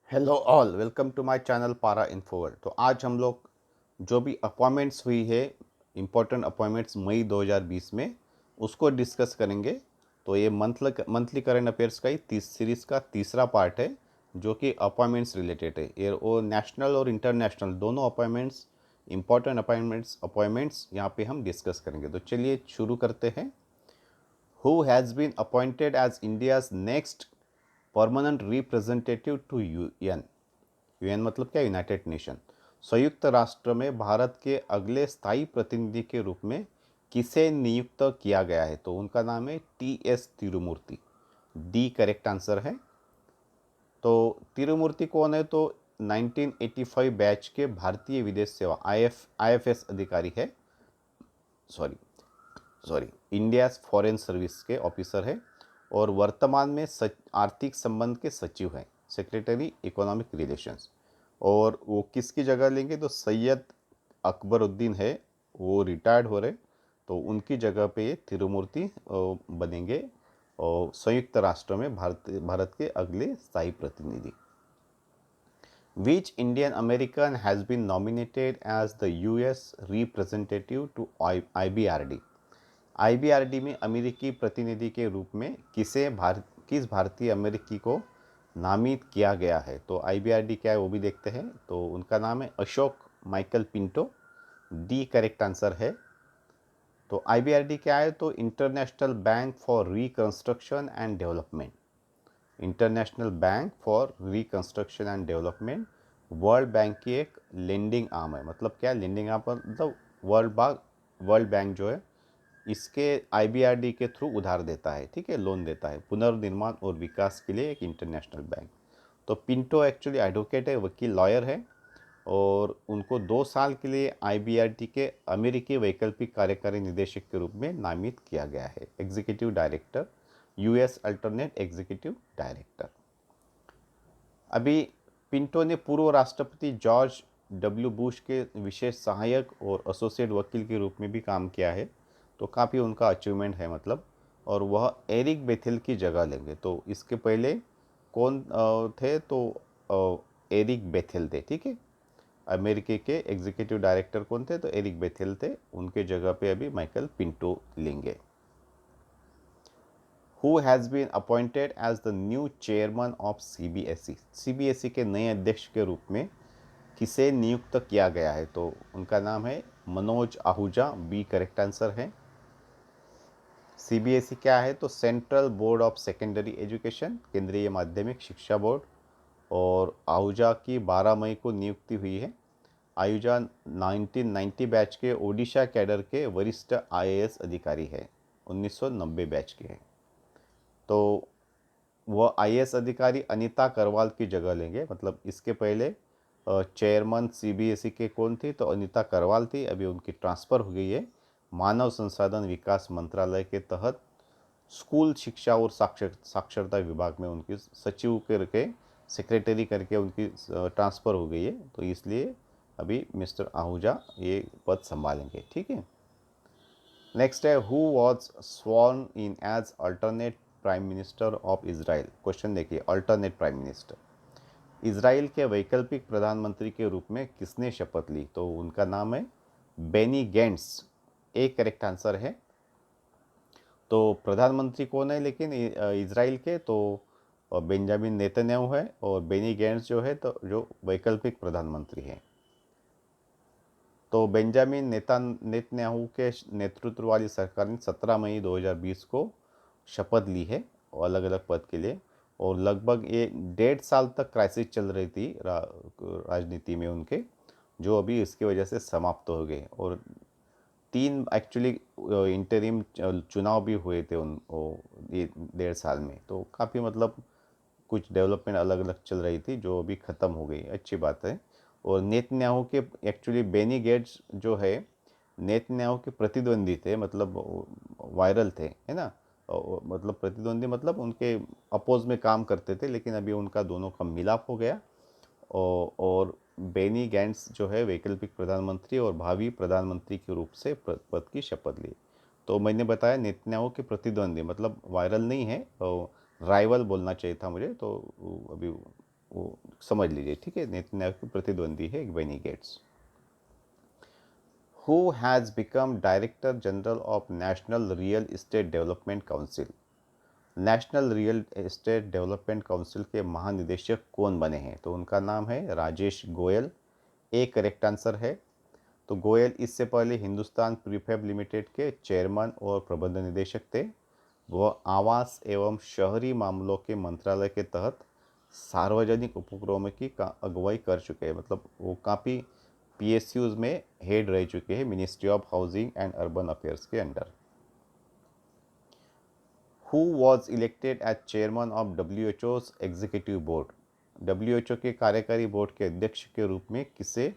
Hello all, welcome to my channel Para Infoworld. तो आज हम लोग जो भी अपॉइंटमेंट्स हुई है, इम्पोर्टेंट अपॉइंटमेंट्स मई 2020 में, उसको डिस्कस करेंगे। तो ये मंथली करंट अफेयर्स का ही सीरीज़ का तीसरा पार्ट है, जो कि अपॉइंटमेंट्स रिलेटेड है। ये वो नेशनल और इंटरनेशनल दोनों अपॉइंटमेंट्स, इंपॉर्टेंट अपॉइंटमेंट्स यहाँ पे हम डिस्कस करेंगे। तो चलिए शुरू करते हैं। Who has been appointed as India's next permanent representative to UN. UN मतलब क्या? United Nation. संयुक्त राष्ट्र में भारत के अगले स्थायी प्रतिनिधि के रूप में किसे नियुक्त किया गया है? तो उनका नाम है T S Tirumurti. D correct answer है। तो तिरुमूर्ति कौन है? तो 1985 बैच के भारतीय विदेश सेवा आईएफएस अधिकारी है। Sorry sorry India foreign service के ऑफिसर है, और वर्तमान में आर्थिक संबंध के सचिव हैं, सेक्रेटरी इकोनॉमिक रिलेशंस। और वो किसकी जगह लेंगे? तो सैयद अकबरुद्दीन है, वो रिटायर्ड हो रहे, तो उनकी जगह पे ये तिरुमूर्ति बनेंगे, और संयुक्त राष्ट्र में भारत के अगले स्थायी प्रतिनिधि। Which Indian American has been nominated as the US representative to IBRD? IBRD में अमेरिकी प्रतिनिधि के रूप में किस भारतीय अमेरिकी को नामित किया गया है? तो IBRD क्या है वो भी देखते हैं। तो उनका नाम है Ashok Michael Pinto. D correct answer है। तो IBRD क्या है? तो international bank for reconstruction and development. International bank for reconstruction and development world bank की एक लेंडिंग आर्म है। मतलब क्या लेंडिंग आर्म? मतलब वर्ल्ड बैंक जो है, इसके आईबीआरडी के थ्रू उधार देता है, ठीक है, लोन देता है पुनर्निर्माण और विकास के लिए, एक इंटरनेशनल बैंक। तो पिंटो एक्चुअली एडवोकेट है, वकील, लॉयर है, और उनको 2 साल के लिए आईबीआरडी के अमेरिकी वैकल्पिक कार्यकारी निदेशक के रूप में नामित किया गया है। Executive director, US alternate executive director. अभी पिंटो ने पूर्व राष्ट्रपति जॉर्ज डब्ल्यू बुश के विशेष सहायक और एसोसिएट वकील के रूप में भी काम किया है, तो काफ़ी उनका अचीवमेंट है मतलब। और वह एरिक बेथेल की जगह लेंगे। तो इसके पहले कौन थे? तो एरिक बेथेल थे, ठीक है। अमेरिकी के एग्जीक्यूटिव डायरेक्टर कौन थे? तो एरिक बेथेल थे। उनके जगह पे अभी माइकल पिंटो लेंगे। Who has been appointed as the new chairman of CBSE. CBSE के नए अध्यक्ष के रूप में किसे नियुक्त किया गया है? तो उनका नाम है Manoj Ahuja. B correct answer है। सीबीएसई क्या है? तो central board of secondary education, केंद्रीय माध्यमिक शिक्षा बोर्ड। और आहूजा की 12 मई को नियुक्ति हुई है। आहूजा 1990 बैच के ओडिशा कैडर के वरिष्ठ आईएएस अधिकारी है, 1990 बैच के हैं। तो वह आईएएस अधिकारी अनीता करवाल की जगह लेंगे। मतलब इसके पहले चेयरमैन सीबीएसई के कौन थी? तो अनीता करवाल थी। अभी उनकी ट्रांसफ़र हो गई है मानव संसाधन विकास मंत्रालय के तहत स्कूल शिक्षा और साक्षरता विभाग में, उनकी सचिव करके, सेक्रेटरी करके उनकी ट्रांसफ़र हो गई है। तो इसलिए अभी मिस्टर आहूजा ये पद संभालेंगे, ठीक है। नेक्स्ट है, who was sworn in as alternate prime minister of Israel. Question देखिए, अल्टरनेट प्राइम मिनिस्टर, इसराइल के वैकल्पिक प्रधानमंत्री के रूप में किसने शपथ ली? तो उनका नाम है बेनी गेंट्स। एक करेक्ट आंसर है। तो प्रधानमंत्री कौन है लेकिन इसराइल के? तो बेंजामिन नेतन्याहू है, और बेनी गेंट्स जो है तो जो वैकल्पिक प्रधानमंत्री हैं। तो बेंजामिन नेतन्याहू के नेतृत्व वाली सरकार ने 17 मई 2020 को शपथ ली है, अलग अलग पद के लिए। और लगभग ये 1.5 साल तक क्राइसिस चल रही थी राजनीति में उनके, जो अभी इसकी वजह से समाप्त हो गए। और 3 एक्चुअली इंटरिम चुनाव भी हुए थे ये 1.5 साल में। तो काफ़ी मतलब कुछ डेवलपमेंट अलग अलग चल रही थी, जो अभी ख़त्म हो गई, अच्छी बात है। और नेतन्याहू के एक्चुअली बेनी गेट्स जो है, नेतन्याहू के प्रतिद्वंदी थे, मतलब वायरल थे, है ना। मतलब प्रतिद्वंदी मतलब उनके अपोज में काम करते थे, लेकिन अभी उनका दोनों का मिलाप हो गया। और बेनी गैंट्स जो है वैकल्पिक प्रधानमंत्री और भावी प्रधानमंत्री के रूप से पद की शपथ ली। तो मैंने बताया नेतन्याहू के प्रतिद्वंदी, मतलब वायरल नहीं है, राइवल बोलना चाहिए था मुझे। तो अभी वो समझ लीजिए, ठीक है। नेतन्याहू के प्रतिद्वंदी है Benny Gantz. Who has become director general of national real estate development council. National real estate development council के महानिदेशक कौन बने हैं? तो उनका नाम है Rajesh Goyal. A correct answer है। तो गोयल इससे पहले हिंदुस्तान प्रीफैब लिमिटेड के चेयरमैन और प्रबंध निदेशक थे। वह आवास एवं शहरी मामलों के मंत्रालय के तहत सार्वजनिक उपक्रमों की अगुवाई कर चुके हैं। मतलब वो काफ़ी पीएसयूज में हेड रह चुके हैं, ministry of housing and urban affairs के under. Who was elected as chairman of WHO's executive board. WHO के कार्यकारी बोर्ड के अध्यक्ष के रूप में किसे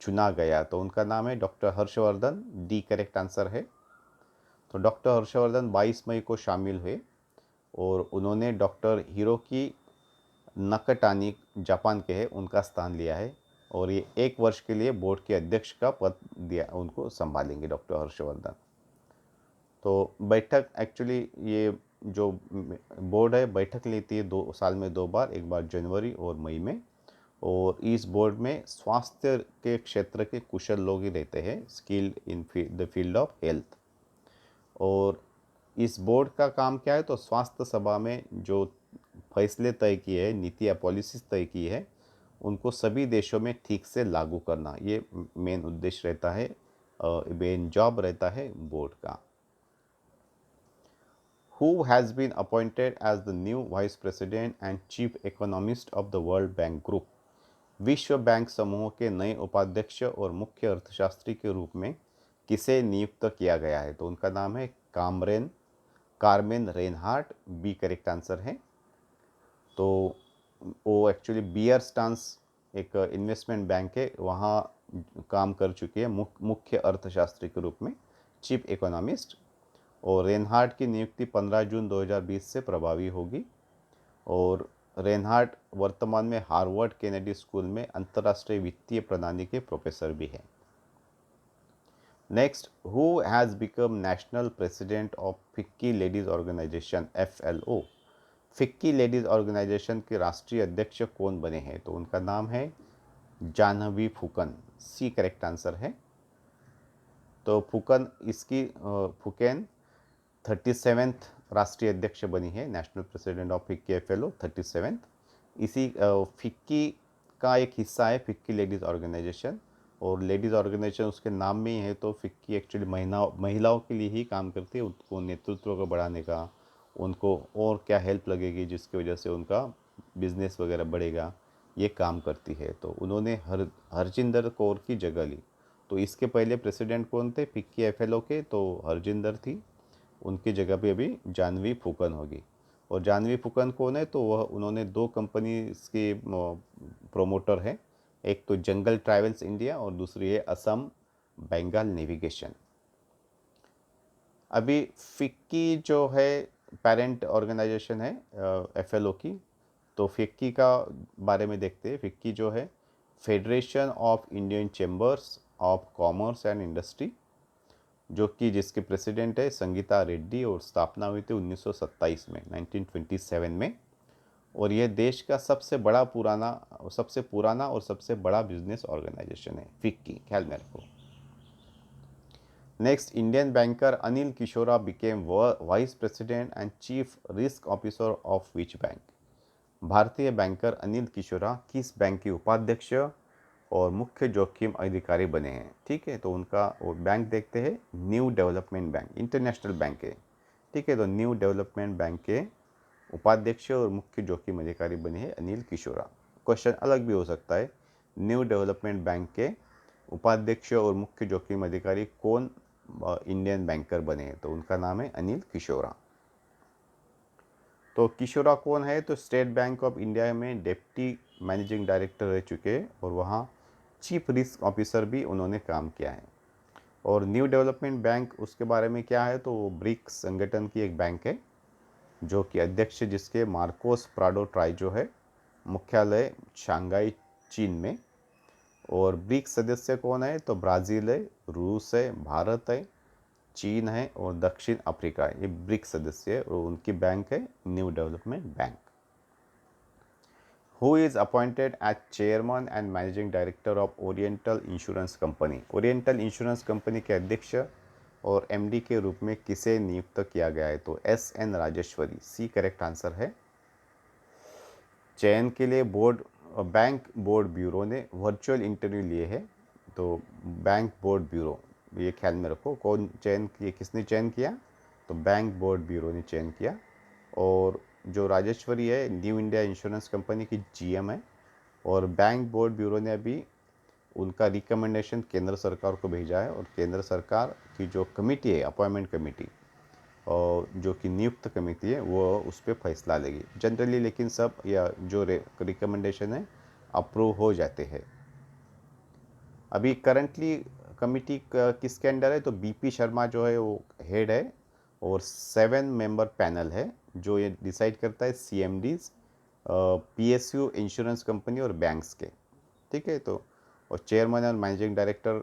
चुना गया? तो उनका नाम है doctor Harshvardhan. D correct answer है। तो डॉक्टर हर्षवर्धन 22 मई को शामिल हुए और उन्होंने डॉक्टर हिरोकी नकटानी, जापान के हैं, उनका स्थान लिया है और ये 1 वर्ष के लिए बोर्ड के अध्यक्ष का पद दिया उनको संभालेंगे डॉक्टर हर्षवर्धन। तो बैठक एक्चुअली ये जो बोर्ड है बैठक लेती है 2 साल में 2 बार, एक बार जनवरी और मई में। और इस बोर्ड में स्वास्थ्य के क्षेत्र के कुशल लोग ही रहते हैं, skilled in the field of health. और इस बोर्ड का काम क्या है? तो स्वास्थ्य सभा में जो फैसले तय किए हैं, नीति या पॉलिसीज तय की है, उनको सभी देशों में ठीक से लागू करना, ये मेन उद्देश्य रहता है, मेन जॉब रहता है बोर्ड का। Who has been appointed as the new Vice President and Chief Economist of the World Bank Group? विश्व बैंक समूह के नए उपाध्यक्ष और मुख्य अर्थशास्त्री के रूप में किसे नियुक्त किया गया है? तो उनका नाम है Carmen Reinhart. B correct answer है। तो वो एक्चुअली बियर स्टांस एक इन्वेस्टमेंट बैंक है, वहाँ काम कर चुकी है मुख्य अर्थशास्त्री के रूप में, चीफ इकोनॉमिस्ट। और रेनहार्ट की नियुक्ति 15 जून 2020 से प्रभावी होगी। और रेनहार्ट वर्तमान में हार्वर्ड केनेडी स्कूल में अंतर्राष्ट्रीय वित्तीय प्रणाली के प्रोफेसर भी हैं। Next, who has become national president of FICCI ladies organisation FLO। FICCI ladies organisation के राष्ट्रीय अध्यक्ष कौन बने हैं? तो उनका नाम है Jahnavi Phukan. C correct answer है। तो फुकेन 37th राष्ट्रीय अध्यक्ष बनी है, national president of FICCI FLO 37th। इसी फिक्की का एक हिस्सा है फिक्की लेडीज़ ऑर्गेनाइजेशन, और लेडीज़ ऑर्गेनाइजेशन उसके नाम में ही है। तो फिक्की एक्चुअली महिलाओं के लिए ही काम करती है, उनको नेतृत्व को बढ़ाने का, उनको और क्या हेल्प लगेगी जिसकी वजह से उनका बिजनेस वगैरह बढ़ेगा, ये काम करती है। तो उन्होंने हरजिंदर कौर की जगह ली। तो इसके पहले प्रेसिडेंट कौन थे फिक्की FLO के? तो हरजिंदर थी, उनकी जगह पे अभी जाह्नवी फुकन होगी। और जाह्नवी फुकन कौन है? तो वह उन्होंने 2 कंपनीज के प्रोमोटर हैं, एक तो जंगल ट्रैवल्स इंडिया और दूसरी है असम बंगाल नेविगेशन। अभी फिक्की जो है पेरेंट ऑर्गेनाइजेशन है FLO की। तो फिक्की का बारे में देखते हैं। फिक्की जो है federation of Indian chambers of commerce and industry, जो कि जिसके प्रेसिडेंट है संगीता रेड्डी, और स्थापना हुई थी 1927 में, 1927 में। और यह देश का सबसे पुराना और सबसे बड़ा बिजनेस ऑर्गेनाइजेशन है फिक्की, ख्याल में रखो। Next, Indian banker Anil Kishora became vice president and chief risk officer of which bank. भारतीय बैंकर अनिल किशोरा किस बैंक के उपाध्यक्ष और मुख्य जोखिम अधिकारी बने हैं? ठीक है, तो उनका वो बैंक देखते हैं, new development bank, international bank है। ठीक है, तो न्यू डेवलपमेंट बैंक के उपाध्यक्ष और मुख्य जोखिम अधिकारी बने हैं अनिल किशोरा। क्वेश्चन अलग भी हो सकता है, न्यू डेवलपमेंट बैंक के उपाध्यक्ष और मुख्य जोखिम अधिकारी कौन इंडियन बैंकर बने हैं? तो उनका नाम है अनिल किशोरा। तो किशोरा कौन है? तो स्टेट बैंक ऑफ इंडिया में डिप्टी मैनेजिंग डायरेक्टर रह चुके हैं और वहाँ चीफ रिस्क ऑफिसर भी उन्होंने काम किया है। और न्यू डेवलपमेंट बैंक, उसके बारे में क्या है? तो वो ब्रिक्स संगठन की एक बैंक है, जो कि अध्यक्ष जिसके मार्कोस प्राडो ट्राइजो है, मुख्यालय शंघाई चीन में। और ब्रिक्स सदस्य कौन है? तो ब्राज़ील है, रूस है, भारत है, चीन है और दक्षिण अफ्रीका है। ये ब्रिक्स सदस्य है और उनकी बैंक है new development bank. Who is appointed as chairman and managing director of oriental insurance company. Oriental insurance company के अध्यक्ष और एमडी के रूप में किसे नियुक्त किया गया है? तो S N. Rajeshwari, C correct answer है। चयन के लिए बैंक बोर्ड ब्यूरो ने वर्चुअल इंटरव्यू लिए है। तो बैंक बोर्ड ब्यूरो, ये ख्याल में रखो, कौन चयन किए, किसने चयन किया? तो बैंक बोर्ड ब्यूरो ने चयन किया। और जो राजेश्वरी है न्यू इंडिया इंश्योरेंस कंपनी की जीएम है, और बैंक बोर्ड ब्यूरो ने अभी उनका रिकमेंडेशन केंद्र सरकार को भेजा है, और केंद्र सरकार की जो कमेटी है, अपॉइंटमेंट कमेटी, और जो कि नियुक्त कमेटी है, वो उस पर फैसला लेगी जनरली, लेकिन सब या जो रिकमेंडेशन है अप्रूव हो जाते हैं। अभी करंटली कमेटी किसके अंडर है? तो बीपी शर्मा जो है वो हेड है, और 7 मेंबर पैनल है जो ये डिसाइड करता है सीएमडीज पीएसयू इंश्योरेंस कंपनी और बैंक्स के, ठीक है। तो और चेयरमैन और मैनेजिंग डायरेक्टर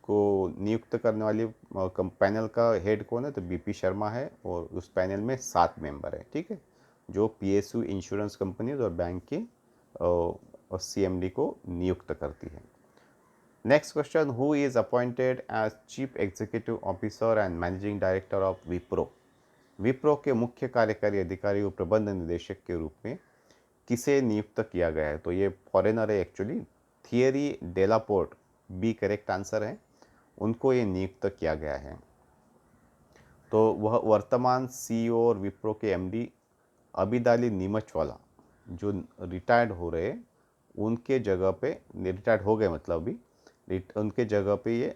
को नियुक्त करने वाली पैनल का हेड कौन है? तो बीपी शर्मा है, और उस पैनल में 7 मेंबर है, ठीक है, जो पीएसयू इंश्योरेंस कंपनी और बैंक की और सीएमडी को नियुक्त करती है। Next question, who is appointed as chief executive officer and managing director of Wipro. Wipro के मुख्य कार्यकारी अधिकारी और प्रबंध निदेशक के रूप में किसे नियुक्त किया गया है? तो ये फॉरेनर है actually, Thierry Delaporte, B correct answer है, उनको ये नियुक्त किया गया है। तो वह वर्तमान सीईओ और विप्रो के एमडी अबिदाली नीमचवाला जो रिटायर्ड हो रहे, उनके जगह पे, रिटायर्ड हो गए मतलब अभी, उनके जगह पे ये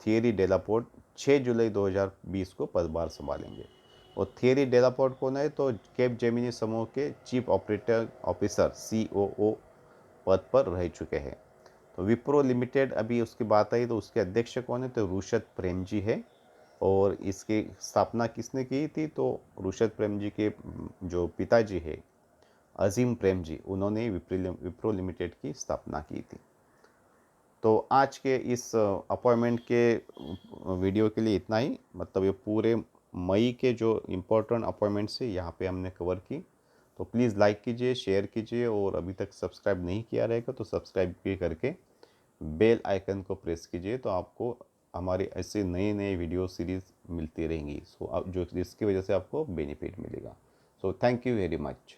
थियरी डेलापोर्ट 6 जुलाई 2020 को पदभार संभालेंगे। और थियरी डेलापोर्ट कौन है? तो कैप जेमिनी समूह के चीफ ऑपरेटर ऑफिसर COO पद पर रह चुके हैं। तो विप्रो लिमिटेड, अभी उसकी बात आई तो उसके अध्यक्ष कौन है? तो रुशद प्रेम जी है। और इसकी स्थापना किसने की थी? तो रुशद प्रेम जी के जो पिताजी है अजीम प्रेम जी, उन्होंने विप्रो लिमिटेड की स्थापना की थी। तो आज के इस अपॉइंटमेंट के वीडियो के लिए इतना ही, मतलब ये पूरे मई के जो इम्पोर्टेंट अपॉइंटमेंट्स है यहाँ पे हमने कवर की। तो प्लीज़ लाइक कीजिए, शेयर कीजिए, और अभी तक सब्सक्राइब नहीं किया रहेगा तो सब्सक्राइब भी करके बेल आइकन को प्रेस कीजिए, तो आपको हमारी ऐसे नए नए वीडियो सीरीज़ मिलती रहेंगी। सो अब जो जिसकी वजह से आपको बेनिफिट मिलेगा। So thank you very much.